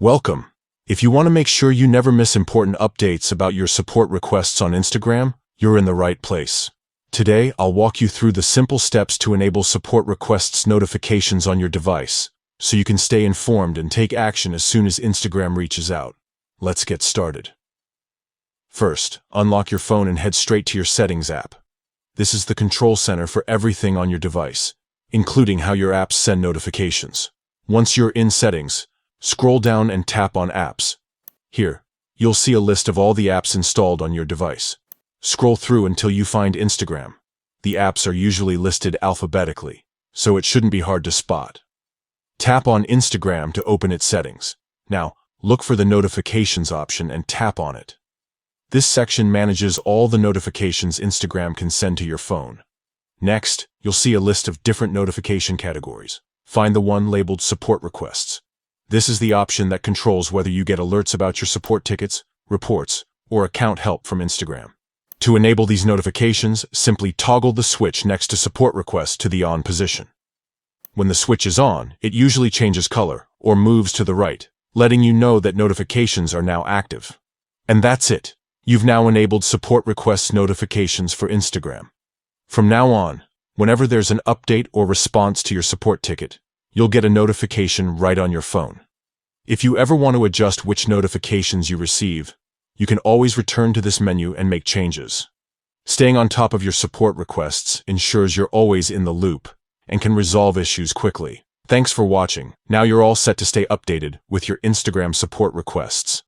Welcome. If you want to make sure you never miss important updates about your support requests on Instagram, you're in the right place. Today, I'll walk you through the simple steps to enable support requests notifications on your device, so you can stay informed and take action as soon as Instagram reaches out. Let's get started. First, unlock your phone and head straight to your Settings app. This is the control center for everything on your device, including how your apps send notifications. Once you're in Settings, scroll down and tap on Apps. Here, you'll see a list of all the apps installed on your device. Scroll through until you find Instagram. The apps are usually listed alphabetically, so it shouldn't be hard to spot. Tap on Instagram to open its settings. Now, look for the Notifications option and tap on it. This section manages all the notifications Instagram can send to your phone. Next, you'll see a list of different notification categories. Find the one labeled Support Requests. This is the option that controls whether you get alerts about your support tickets, reports, or account help from Instagram. To enable these notifications, simply toggle the switch next to Support Requests to the on position. When the switch is on, it usually changes color or moves to the right, letting you know that notifications are now active. And that's it. You've now enabled Support Requests notifications for Instagram. From now on, whenever there's an update or response to your support ticket, you'll get a notification right on your phone. If you ever want to adjust which notifications you receive, you can always return to this menu and make changes. Staying on top of your support requests ensures you're always in the loop and can resolve issues quickly. Thanks for watching. Now you're all set to stay updated with your Instagram support requests.